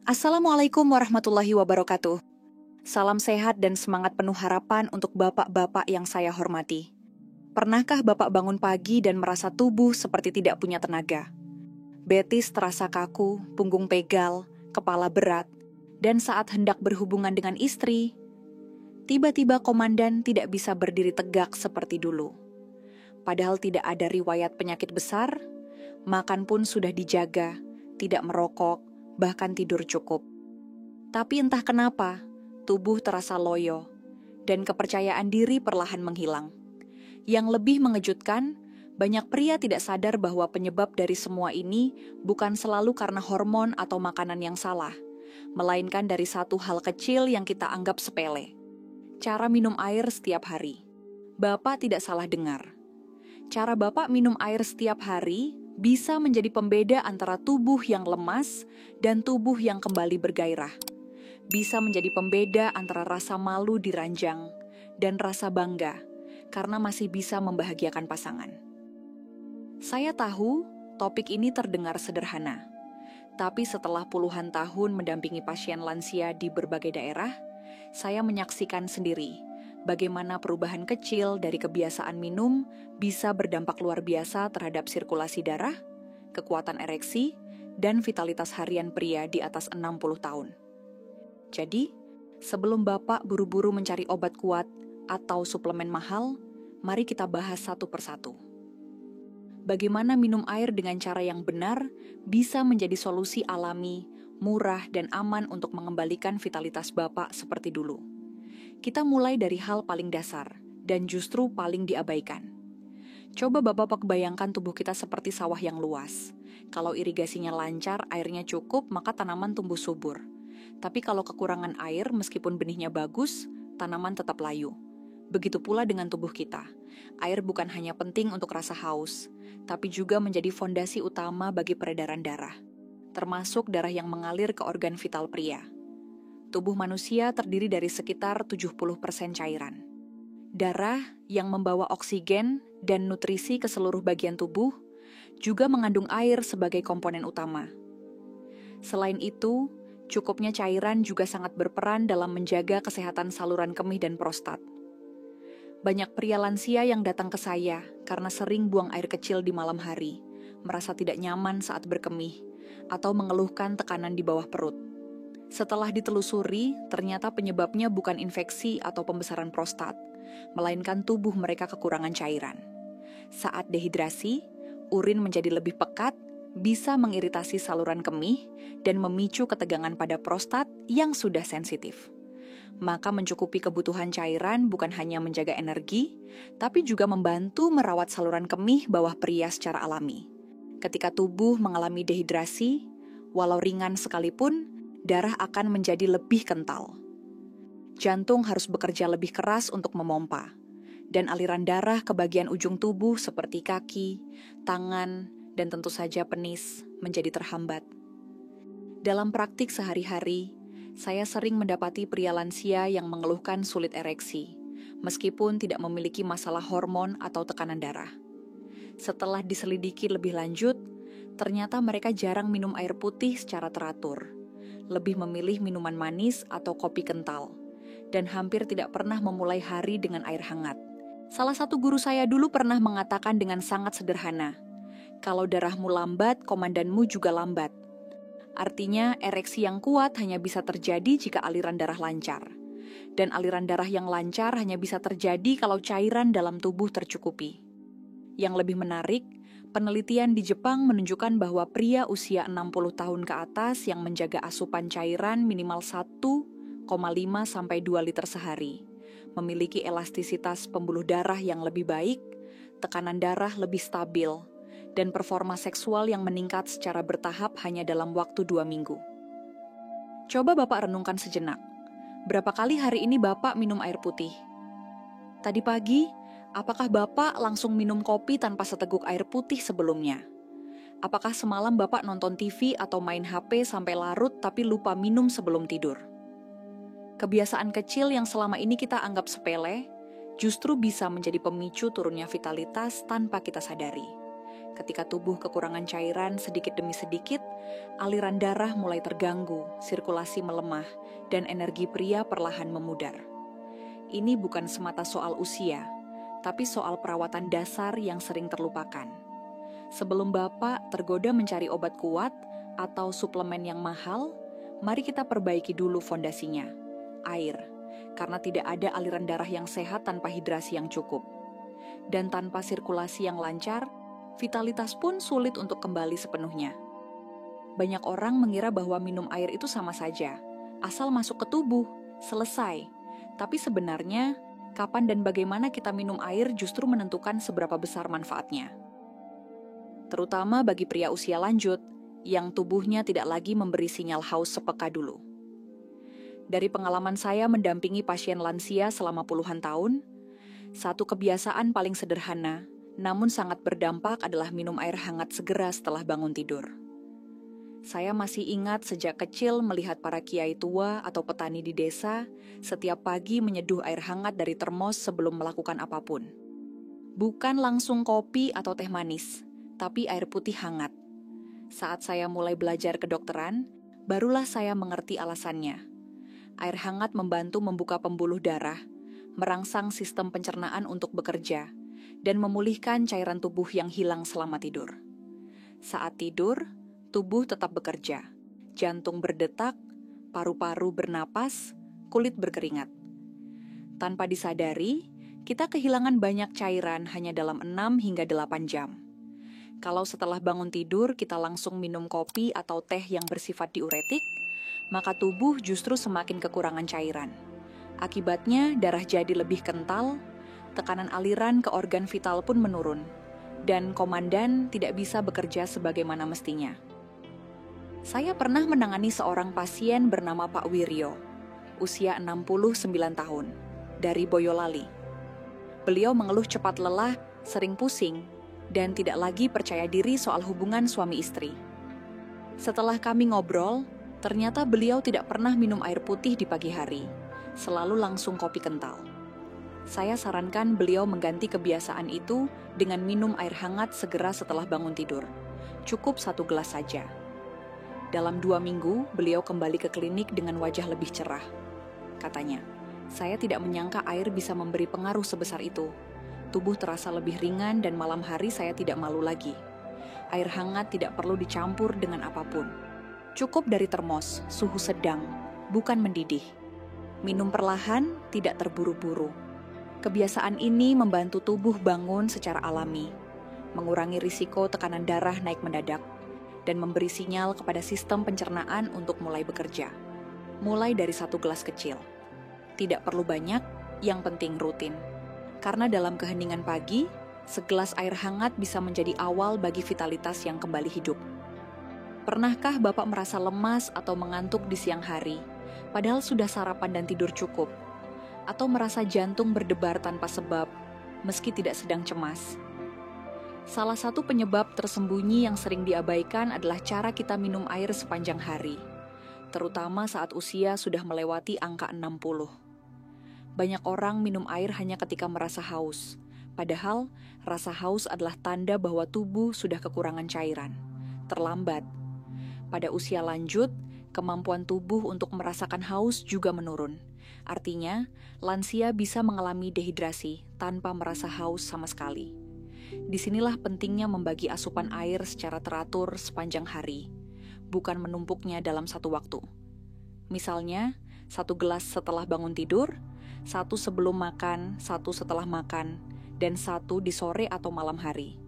Assalamualaikum warahmatullahi wabarakatuh. Salam sehat dan semangat penuh harapan untuk bapak-bapak yang saya hormati. Pernahkah bapak bangun pagi dan merasa tubuh seperti tidak punya tenaga? Betis terasa kaku, punggung pegal, kepala berat, dan saat hendak berhubungan dengan istri, tiba-tiba komandan tidak bisa berdiri tegak seperti dulu. Padahal tidak ada riwayat penyakit besar, makan pun sudah dijaga, tidak merokok, bahkan tidur cukup. Tapi entah kenapa, tubuh terasa loyo, dan kepercayaan diri perlahan menghilang. Yang lebih mengejutkan, banyak pria tidak sadar bahwa penyebab dari semua ini bukan selalu karena hormon atau makanan yang salah, melainkan dari satu hal kecil yang kita anggap sepele. Cara minum air setiap hari. Bapak tidak salah dengar. Cara Bapak minum air setiap hari bisa menjadi pembeda antara tubuh yang lemas dan tubuh yang kembali bergairah. Bisa menjadi pembeda antara rasa malu di ranjang dan rasa bangga karena masih bisa membahagiakan pasangan. Saya tahu topik ini terdengar sederhana, tapi setelah puluhan tahun mendampingi pasien lansia di berbagai daerah, saya menyaksikan sendiri bagaimana perubahan kecil dari kebiasaan minum bisa berdampak luar biasa terhadap sirkulasi darah, kekuatan ereksi, dan vitalitas harian pria di atas 60 tahun. Jadi, sebelum Bapak buru-buru mencari obat kuat atau suplemen mahal, mari kita bahas satu persatu. Bagaimana minum air dengan cara yang benar bisa menjadi solusi alami, murah, dan aman untuk mengembalikan vitalitas Bapak seperti dulu. Kita mulai dari hal paling dasar dan justru paling diabaikan. Coba Bapak bayangkan tubuh kita seperti sawah yang luas. Kalau irigasinya lancar, airnya cukup, maka tanaman tumbuh subur. Tapi kalau kekurangan air, meskipun benihnya bagus, tanaman tetap layu. Begitu pula dengan tubuh kita. Air bukan hanya penting untuk rasa haus, tapi juga menjadi fondasi utama bagi peredaran darah, termasuk darah yang mengalir ke organ vital pria. Tubuh manusia terdiri dari sekitar 70% cairan. Darah yang membawa oksigen dan nutrisi ke seluruh bagian tubuh juga mengandung air sebagai komponen utama. Selain itu, cukupnya cairan juga sangat berperan dalam menjaga kesehatan saluran kemih dan prostat. Banyak pria lansia yang datang ke saya karena sering buang air kecil di malam hari, merasa tidak nyaman saat berkemih, atau mengeluhkan tekanan di bawah perut. Setelah ditelusuri, ternyata penyebabnya bukan infeksi atau pembesaran prostat, melainkan tubuh mereka kekurangan cairan. Saat dehidrasi, urin menjadi lebih pekat, bisa mengiritasi saluran kemih dan memicu ketegangan pada prostat yang sudah sensitif. Maka mencukupi kebutuhan cairan bukan hanya menjaga energi, tapi juga membantu merawat saluran kemih bawah pria secara alami. Ketika tubuh mengalami dehidrasi, walau ringan sekalipun, darah akan menjadi lebih kental. Jantung harus bekerja lebih keras untuk memompa, dan aliran darah ke bagian ujung tubuh seperti kaki, tangan, dan tentu saja penis menjadi terhambat. Dalam praktik sehari-hari, saya sering mendapati pria lansia yang mengeluhkan sulit ereksi, meskipun tidak memiliki masalah hormon atau tekanan darah. Setelah diselidiki lebih lanjut, ternyata mereka jarang minum air putih secara teratur, lebih memilih minuman manis atau kopi kental, dan hampir tidak pernah memulai hari dengan air hangat. Salah satu guru saya dulu pernah mengatakan dengan sangat sederhana, kalau darahmu lambat, komandanmu juga lambat. Artinya, ereksi yang kuat hanya bisa terjadi jika aliran darah lancar. Dan aliran darah yang lancar hanya bisa terjadi kalau cairan dalam tubuh tercukupi. Yang lebih menarik, penelitian di Jepang menunjukkan bahwa pria usia 60 tahun ke atas yang menjaga asupan cairan minimal 1,5 sampai 2 liter sehari, memiliki elastisitas pembuluh darah yang lebih baik, tekanan darah lebih stabil, dan performa seksual yang meningkat secara bertahap hanya dalam waktu 2 minggu. Coba Bapak renungkan sejenak. Berapa kali hari ini Bapak minum air putih? Tadi pagi, apakah Bapak langsung minum kopi tanpa seteguk air putih sebelumnya? Apakah semalam Bapak nonton TV atau main HP sampai larut tapi lupa minum sebelum tidur? Kebiasaan kecil yang selama ini kita anggap sepele, justru bisa menjadi pemicu turunnya vitalitas tanpa kita sadari. Ketika tubuh kekurangan cairan sedikit demi sedikit, aliran darah mulai terganggu, sirkulasi melemah, dan energi pria perlahan memudar. Ini bukan semata soal usia, tapi soal perawatan dasar yang sering terlupakan. Sebelum Bapak tergoda mencari obat kuat atau suplemen yang mahal, mari kita perbaiki dulu fondasinya, air, karena tidak ada aliran darah yang sehat tanpa hidrasi yang cukup. Dan tanpa sirkulasi yang lancar, vitalitas pun sulit untuk kembali sepenuhnya. Banyak orang mengira bahwa minum air itu sama saja, asal masuk ke tubuh, selesai. Tapi sebenarnya, kapan dan bagaimana kita minum air justru menentukan seberapa besar manfaatnya. Terutama bagi pria usia lanjut, yang tubuhnya tidak lagi memberi sinyal haus sepeka dulu. Dari pengalaman saya mendampingi pasien lansia selama puluhan tahun, satu kebiasaan paling sederhana, namun sangat berdampak adalah minum air hangat segera setelah bangun tidur. Saya masih ingat sejak kecil melihat para kiai tua atau petani di desa setiap pagi menyeduh air hangat dari termos sebelum melakukan apapun. Bukan langsung kopi atau teh manis, tapi air putih hangat. Saat saya mulai belajar kedokteran, barulah saya mengerti alasannya. Air hangat membantu membuka pembuluh darah, merangsang sistem pencernaan untuk bekerja, dan memulihkan cairan tubuh yang hilang selama tidur. Saat tidur, tubuh tetap bekerja, jantung berdetak, paru-paru bernapas, kulit berkeringat. Tanpa disadari, kita kehilangan banyak cairan hanya dalam 6 hingga 8 jam. Kalau setelah bangun tidur kita langsung minum kopi atau teh yang bersifat diuretik, maka tubuh justru semakin kekurangan cairan. Akibatnya darah jadi lebih kental, tekanan aliran ke organ vital pun menurun, dan komandan tidak bisa bekerja sebagaimana mestinya. Saya pernah menangani seorang pasien bernama Pak Wiryo, usia 69 tahun, dari Boyolali. Beliau mengeluh cepat lelah, sering pusing, dan tidak lagi percaya diri soal hubungan suami istri. Setelah kami ngobrol, ternyata beliau tidak pernah minum air putih di pagi hari, selalu langsung kopi kental. Saya sarankan beliau mengganti kebiasaan itu dengan minum air hangat segera setelah bangun tidur. Cukup 1 gelas saja. Dalam 2 minggu, beliau kembali ke klinik dengan wajah lebih cerah. Katanya, saya tidak menyangka air bisa memberi pengaruh sebesar itu. Tubuh terasa lebih ringan dan malam hari saya tidak malu lagi. Air hangat tidak perlu dicampur dengan apapun. Cukup dari termos, suhu sedang, bukan mendidih. Minum perlahan, tidak terburu-buru. Kebiasaan ini membantu tubuh bangun secara alami, mengurangi risiko tekanan darah naik mendadak, dan memberi sinyal kepada sistem pencernaan untuk mulai bekerja. Mulai dari 1 gelas kecil. Tidak perlu banyak, yang penting rutin. Karena dalam keheningan pagi, segelas air hangat bisa menjadi awal bagi vitalitas yang kembali hidup. Pernahkah Bapak merasa lemas atau mengantuk di siang hari, padahal sudah sarapan dan tidur cukup? Atau merasa jantung berdebar tanpa sebab, meski tidak sedang cemas? Salah satu penyebab tersembunyi yang sering diabaikan adalah cara kita minum air sepanjang hari, terutama saat usia sudah melewati angka 60. Banyak orang minum air hanya ketika merasa haus, padahal rasa haus adalah tanda bahwa tubuh sudah kekurangan cairan, terlambat. Pada usia lanjut, kemampuan tubuh untuk merasakan haus juga menurun. Artinya, lansia bisa mengalami dehidrasi tanpa merasa haus sama sekali. Disinilah pentingnya membagi asupan air secara teratur sepanjang hari, bukan menumpuknya dalam satu waktu. Misalnya, 1 gelas setelah bangun tidur, 1 sebelum makan, 1 setelah makan, dan 1 di sore atau malam hari.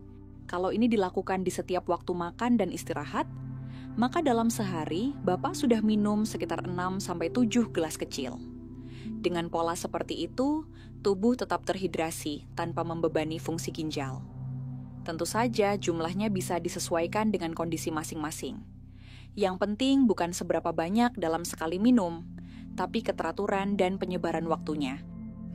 Kalau ini dilakukan di setiap waktu makan dan istirahat, maka dalam sehari Bapak sudah minum sekitar 6-7 gelas kecil. Dengan pola seperti itu, tubuh tetap terhidrasi tanpa membebani fungsi ginjal. Tentu saja jumlahnya bisa disesuaikan dengan kondisi masing-masing. Yang penting bukan seberapa banyak dalam sekali minum, tapi keteraturan dan penyebaran waktunya.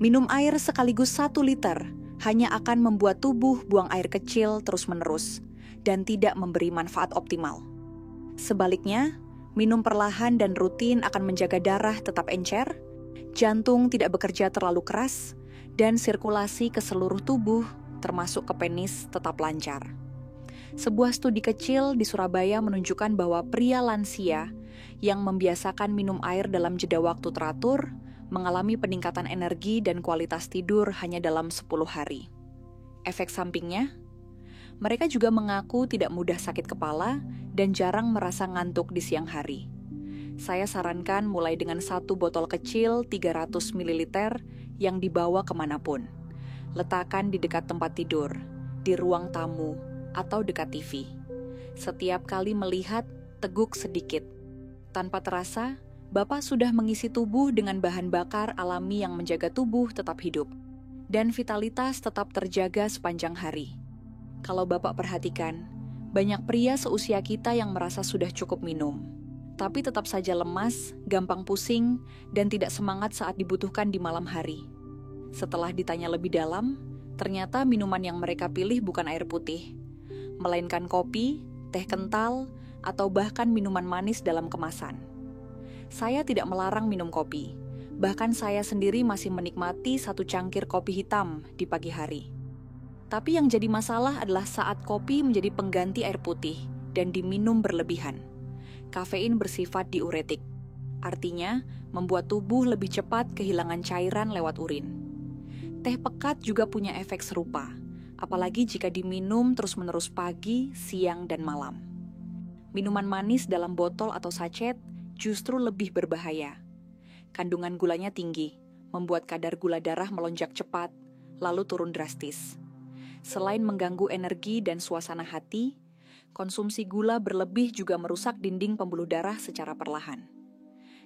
Minum air sekaligus 1 liter hanya akan membuat tubuh buang air kecil terus-menerus dan tidak memberi manfaat optimal. Sebaliknya, minum perlahan dan rutin akan menjaga darah tetap encer, jantung tidak bekerja terlalu keras, dan sirkulasi ke seluruh tubuh, termasuk ke penis, tetap lancar. Sebuah studi kecil di Surabaya menunjukkan bahwa pria lansia yang membiasakan minum air dalam jeda waktu teratur mengalami peningkatan energi dan kualitas tidur hanya dalam 10 hari. Efek sampingnya, mereka juga mengaku tidak mudah sakit kepala dan jarang merasa ngantuk di siang hari. Saya sarankan mulai dengan 1 botol kecil 300 ml yang dibawa kemanapun. Letakkan di dekat tempat tidur, di ruang tamu, atau dekat TV. Setiap kali melihat, teguk sedikit. Tanpa terasa, Bapak sudah mengisi tubuh dengan bahan bakar alami yang menjaga tubuh tetap hidup. Dan vitalitas tetap terjaga sepanjang hari. Kalau Bapak perhatikan, banyak pria seusia kita yang merasa sudah cukup minum. Tapi tetap saja lemas, gampang pusing, dan tidak semangat saat dibutuhkan di malam hari. Setelah ditanya lebih dalam, ternyata minuman yang mereka pilih bukan air putih, melainkan kopi, teh kental, atau bahkan minuman manis dalam kemasan. Saya tidak melarang minum kopi, bahkan saya sendiri masih menikmati 1 cangkir kopi hitam di pagi hari. Tapi yang jadi masalah adalah saat kopi menjadi pengganti air putih dan diminum berlebihan. Kafein bersifat diuretik, artinya membuat tubuh lebih cepat kehilangan cairan lewat urin. Teh pekat juga punya efek serupa, apalagi jika diminum terus-menerus pagi, siang, dan malam. Minuman manis dalam botol atau sachet justru lebih berbahaya. Kandungan gulanya tinggi, membuat kadar gula darah melonjak cepat, lalu turun drastis. Selain mengganggu energi dan suasana hati, konsumsi gula berlebih juga merusak dinding pembuluh darah secara perlahan.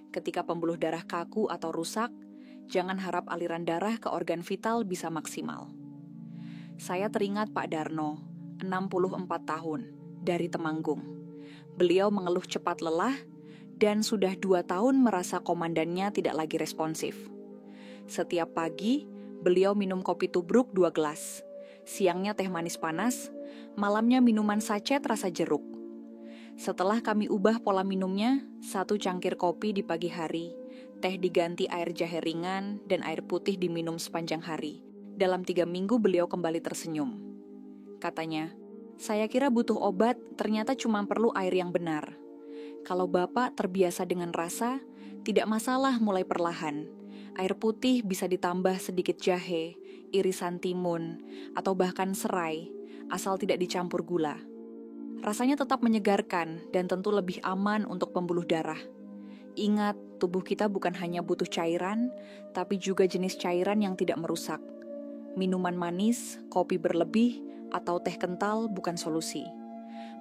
Ketika pembuluh darah kaku atau rusak, jangan harap aliran darah ke organ vital bisa maksimal. Saya teringat Pak Darno, 64 tahun, dari Temanggung. Beliau mengeluh cepat lelah dan sudah 2 tahun merasa komandannya tidak lagi responsif. Setiap pagi, beliau minum kopi tubruk 2 gelas. Siangnya teh manis panas, malamnya minuman sachet rasa jeruk. Setelah kami ubah pola minumnya, 1 cangkir kopi di pagi hari, teh diganti air jahe ringan, dan air putih diminum sepanjang hari. Dalam 3 minggu beliau kembali tersenyum. Katanya, saya kira butuh obat, ternyata cuma perlu air yang benar. Kalau Bapak terbiasa dengan rasa, tidak masalah mulai perlahan. Air putih bisa ditambah sedikit jahe, irisan timun, atau bahkan serai, asal tidak dicampur gula. Rasanya tetap menyegarkan dan tentu lebih aman untuk pembuluh darah. Ingat, tubuh kita bukan hanya butuh cairan, tapi juga jenis cairan yang tidak merusak. Minuman manis, kopi berlebih, atau teh kental bukan solusi.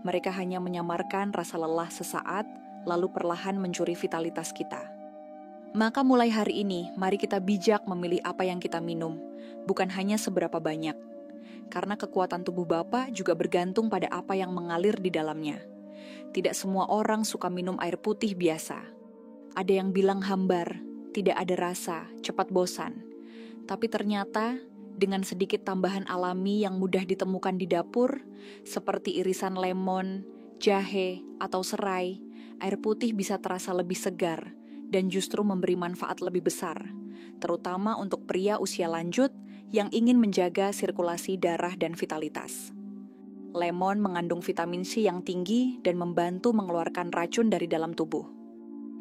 Mereka hanya menyamarkan rasa lelah sesaat, lalu perlahan mencuri vitalitas kita. Maka mulai hari ini, mari kita bijak memilih apa yang kita minum, bukan hanya seberapa banyak. Karena kekuatan tubuh Bapak juga bergantung pada apa yang mengalir di dalamnya. Tidak semua orang suka minum air putih biasa. Ada yang bilang hambar, tidak ada rasa, cepat bosan. Tapi ternyata, dengan sedikit tambahan alami yang mudah ditemukan di dapur, seperti irisan lemon, jahe, atau serai, air putih bisa terasa lebih segar dan justru memberi manfaat lebih besar, terutama untuk pria usia lanjut yang ingin menjaga sirkulasi darah dan vitalitas. Lemon mengandung vitamin C yang tinggi dan membantu mengeluarkan racun dari dalam tubuh.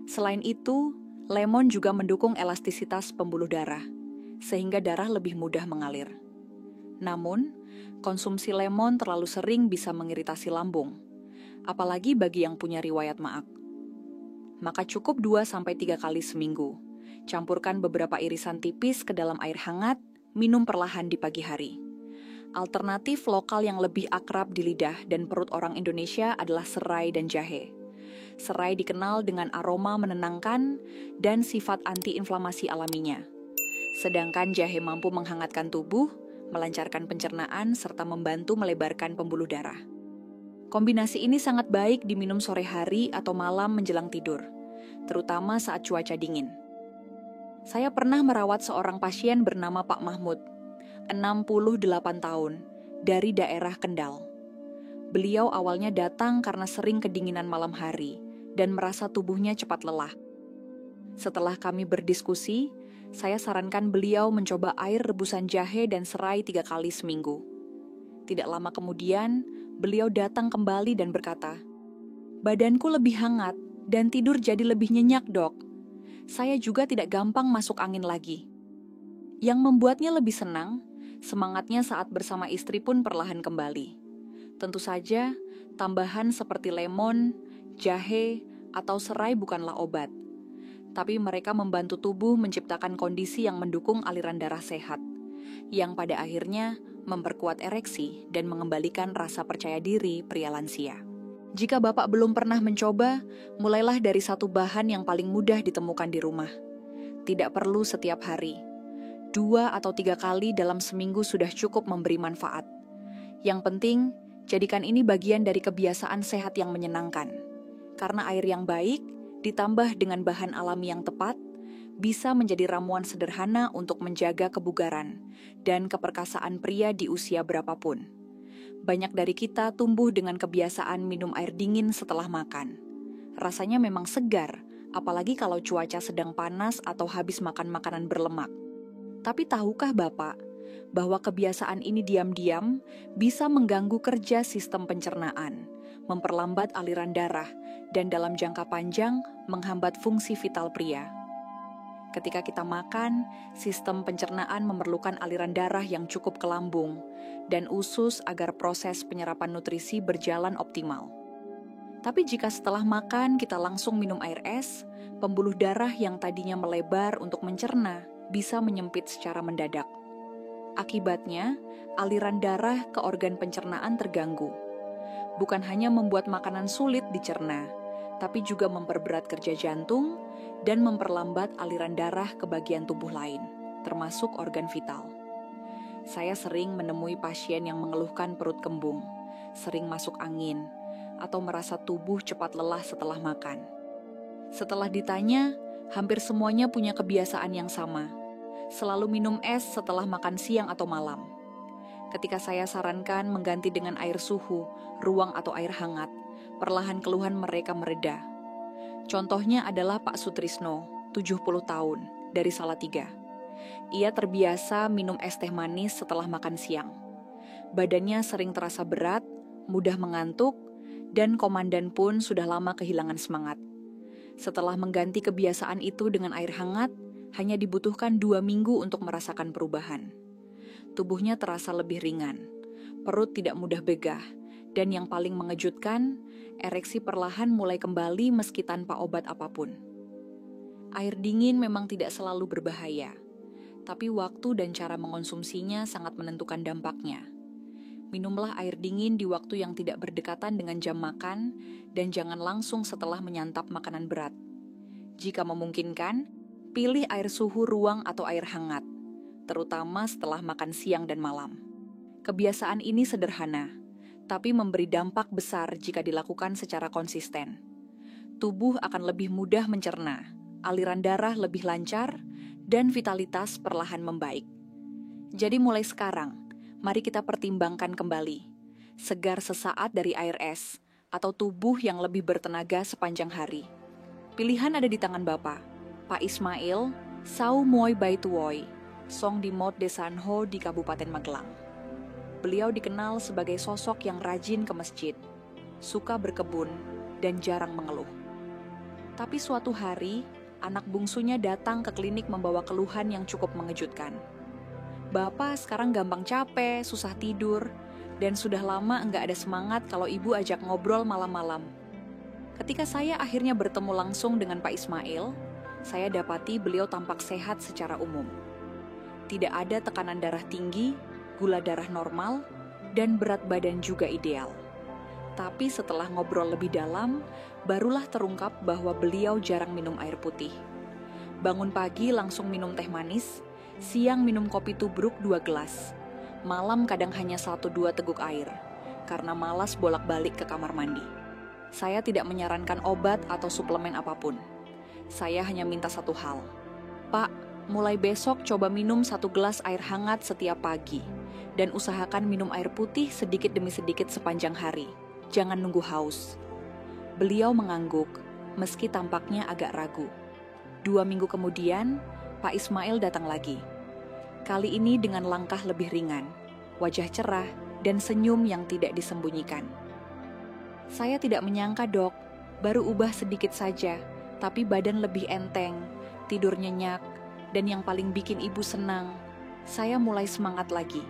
Selain itu, lemon juga mendukung elastisitas pembuluh darah, sehingga darah lebih mudah mengalir. Namun, konsumsi lemon terlalu sering bisa mengiritasi lambung, apalagi bagi yang punya riwayat maag. Maka cukup 2-3 kali seminggu. Campurkan beberapa irisan tipis ke dalam air hangat, minum perlahan di pagi hari. Alternatif lokal yang lebih akrab di lidah dan perut orang Indonesia adalah serai dan jahe. Serai dikenal dengan aroma menenangkan dan sifat antiinflamasi alaminya. Sedangkan jahe mampu menghangatkan tubuh, melancarkan pencernaan, serta membantu melebarkan pembuluh darah. Kombinasi ini sangat baik diminum sore hari atau malam menjelang tidur, terutama saat cuaca dingin. Saya pernah merawat seorang pasien bernama Pak Mahmud, 68 tahun, dari daerah Kendal. Beliau awalnya datang karena sering kedinginan malam hari dan merasa tubuhnya cepat lelah. Setelah kami berdiskusi, saya sarankan beliau mencoba air rebusan jahe dan serai 3 kali seminggu. Tidak lama kemudian, beliau datang kembali dan berkata, "Badanku lebih hangat dan tidur jadi lebih nyenyak, Dok. Saya juga tidak gampang masuk angin lagi." Yang membuatnya lebih senang, semangatnya saat bersama istri pun perlahan kembali. Tentu saja, tambahan seperti lemon, jahe, atau serai bukanlah obat. Tapi mereka membantu tubuh menciptakan kondisi yang mendukung aliran darah sehat, yang pada akhirnya memperkuat ereksi dan mengembalikan rasa percaya diri pria lansia. Jika Bapak belum pernah mencoba, mulailah dari satu bahan yang paling mudah ditemukan di rumah. Tidak perlu setiap hari. 2 atau 3 kali dalam seminggu sudah cukup memberi manfaat. Yang penting, jadikan ini bagian dari kebiasaan sehat yang menyenangkan. Karena air yang baik, ditambah dengan bahan alami yang tepat, bisa menjadi ramuan sederhana untuk menjaga kebugaran dan keperkasaan pria di usia berapapun. Banyak dari kita tumbuh dengan kebiasaan minum air dingin setelah makan. Rasanya memang segar, apalagi kalau cuaca sedang panas atau habis makan makanan berlemak. Tapi tahukah Bapak, bahwa kebiasaan ini diam-diam bisa mengganggu kerja sistem pencernaan, memperlambat aliran darah, dan dalam jangka panjang menghambat fungsi vital pria. Ketika kita makan, sistem pencernaan memerlukan aliran darah yang cukup ke lambung dan usus agar proses penyerapan nutrisi berjalan optimal. Tapi jika setelah makan kita langsung minum air es, pembuluh darah yang tadinya melebar untuk mencerna bisa menyempit secara mendadak. Akibatnya, aliran darah ke organ pencernaan terganggu. Bukan hanya membuat makanan sulit dicerna, tapi juga memperberat kerja jantung dan memperlambat aliran darah ke bagian tubuh lain, termasuk organ vital. Saya sering menemui pasien yang mengeluhkan perut kembung, sering masuk angin, atau merasa tubuh cepat lelah setelah makan. Setelah ditanya, hampir semuanya punya kebiasaan yang sama. Selalu minum es setelah makan siang atau malam. Ketika saya sarankan mengganti dengan air suhu, ruang atau air hangat, perlahan keluhan mereka mereda. Contohnya adalah Pak Sutrisno, 70 tahun, dari Salatiga. Ia terbiasa minum es teh manis setelah makan siang. Badannya sering terasa berat, mudah mengantuk, dan komandan pun sudah lama kehilangan semangat. Setelah mengganti kebiasaan itu dengan air hangat, hanya dibutuhkan 2 minggu untuk merasakan perubahan. Tubuhnya terasa lebih ringan, perut tidak mudah begah, dan yang paling mengejutkan, ereksi perlahan mulai kembali meski tanpa obat apapun. Air dingin memang tidak selalu berbahaya, tapi waktu dan cara mengonsumsinya sangat menentukan dampaknya. Minumlah air dingin di waktu yang tidak berdekatan dengan jam makan, dan jangan langsung setelah menyantap makanan berat. Jika memungkinkan, pilih air suhu ruang atau air hangat, terutama setelah makan siang dan malam. Kebiasaan ini sederhana, tapi memberi dampak besar jika dilakukan secara konsisten. Tubuh akan lebih mudah mencerna, aliran darah lebih lancar, dan vitalitas perlahan membaik. Jadi mulai sekarang, mari kita pertimbangkan kembali. Segar sesaat dari air es, atau tubuh yang lebih bertenaga sepanjang hari. Pilihan ada di tangan Bapak. Pak Ismail, Sau Moy Baituwoy, Song di Mot de Sanho di Kabupaten Magelang. Beliau dikenal sebagai sosok yang rajin ke masjid, suka berkebun, dan jarang mengeluh. Tapi suatu hari, anak bungsunya datang ke klinik membawa keluhan yang cukup mengejutkan. Bapak sekarang gampang capek, susah tidur, dan sudah lama enggak ada semangat kalau ibu ajak ngobrol malam-malam. Ketika saya akhirnya bertemu langsung dengan Pak Ismail, saya dapati beliau tampak sehat secara umum. Tidak ada tekanan darah tinggi, gula darah normal, dan berat badan juga ideal. Tapi setelah ngobrol lebih dalam, barulah terungkap bahwa beliau jarang minum air putih. Bangun pagi langsung minum teh manis, siang minum kopi tubruk 2 gelas, malam kadang hanya 1-2 teguk air, karena malas bolak-balik ke kamar mandi. Saya tidak menyarankan obat atau suplemen apapun. Saya hanya minta satu hal. Pak, mulai besok coba minum 1 gelas air hangat setiap pagi, dan usahakan minum air putih sedikit demi sedikit sepanjang hari. Jangan nunggu haus. Beliau mengangguk, meski tampaknya agak ragu. 2 minggu kemudian, Pak Ismail datang lagi. Kali ini dengan langkah lebih ringan, wajah cerah, dan senyum yang tidak disembunyikan. Saya tidak menyangka, Dok, baru ubah sedikit saja, tapi badan lebih enteng, tidur nyenyak, dan yang paling bikin ibu senang, saya mulai semangat lagi.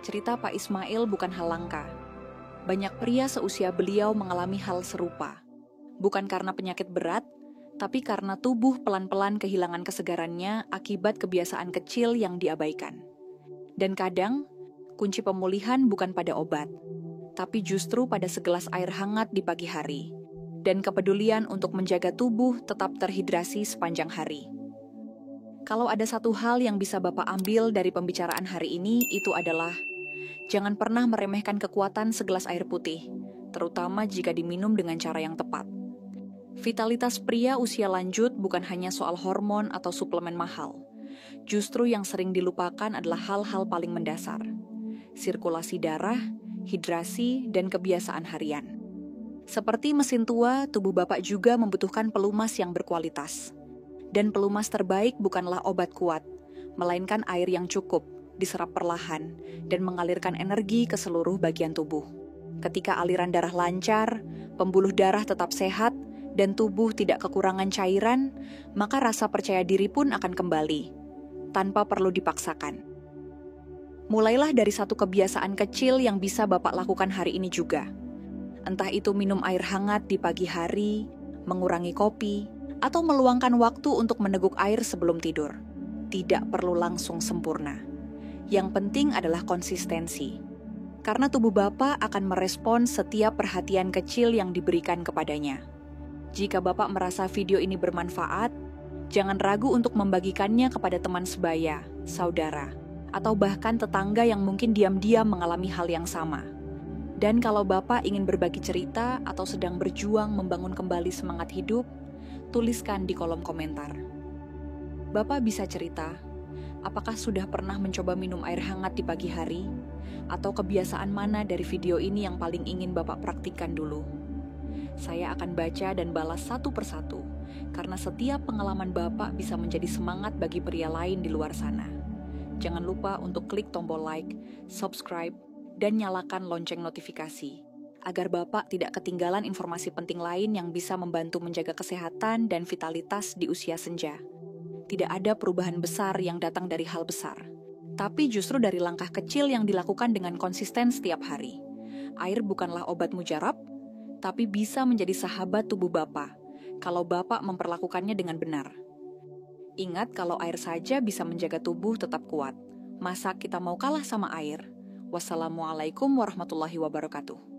Cerita Pak Ismail bukan hal langka. Banyak pria seusia beliau mengalami hal serupa. Bukan karena penyakit berat, tapi karena tubuh pelan-pelan kehilangan kesegarannya akibat kebiasaan kecil yang diabaikan. Dan kadang, kunci pemulihan bukan pada obat, tapi justru pada segelas air hangat di pagi hari, dan kepedulian untuk menjaga tubuh tetap terhidrasi sepanjang hari. Kalau ada satu hal yang bisa Bapak ambil dari pembicaraan hari ini, itu adalah jangan pernah meremehkan kekuatan segelas air putih, terutama jika diminum dengan cara yang tepat. Vitalitas pria usia lanjut bukan hanya soal hormon atau suplemen mahal. Justru yang sering dilupakan adalah hal-hal paling mendasar. Sirkulasi darah, hidrasi, dan kebiasaan harian. Seperti mesin tua, tubuh Bapak juga membutuhkan pelumas yang berkualitas. Dan pelumas terbaik bukanlah obat kuat, melainkan air yang cukup, diserap perlahan, dan mengalirkan energi ke seluruh bagian tubuh. Ketika aliran darah lancar, pembuluh darah tetap sehat, dan tubuh tidak kekurangan cairan, maka rasa percaya diri pun akan kembali, tanpa perlu dipaksakan. Mulailah dari satu kebiasaan kecil yang bisa Bapak lakukan hari ini juga. Entah itu minum air hangat di pagi hari, mengurangi kopi, atau meluangkan waktu untuk meneguk air sebelum tidur. Tidak perlu langsung sempurna. Yang penting adalah konsistensi. Karena tubuh Bapak akan merespon setiap perhatian kecil yang diberikan kepadanya. Jika Bapak merasa video ini bermanfaat, jangan ragu untuk membagikannya kepada teman sebaya, saudara, atau bahkan tetangga yang mungkin diam-diam mengalami hal yang sama. Dan kalau Bapak ingin berbagi cerita atau sedang berjuang membangun kembali semangat hidup, tuliskan di kolom komentar. Bapak bisa cerita, apakah sudah pernah mencoba minum air hangat di pagi hari? Atau kebiasaan mana dari video ini yang paling ingin Bapak praktikkan dulu? Saya akan baca dan balas satu persatu, karena setiap pengalaman Bapak bisa menjadi semangat bagi pria lain di luar sana. Jangan lupa untuk klik tombol like, subscribe, dan nyalakan lonceng notifikasi, agar Bapak tidak ketinggalan informasi penting lain yang bisa membantu menjaga kesehatan dan vitalitas di usia senja. Tidak ada perubahan besar yang datang dari hal besar, tapi justru dari langkah kecil yang dilakukan dengan konsisten setiap hari. Air bukanlah obat mujarab, tapi bisa menjadi sahabat tubuh Bapak kalau Bapak memperlakukannya dengan benar. Ingat kalau air saja bisa menjaga tubuh tetap kuat. Masa kita mau kalah sama air? Wassalamualaikum warahmatullahi wabarakatuh.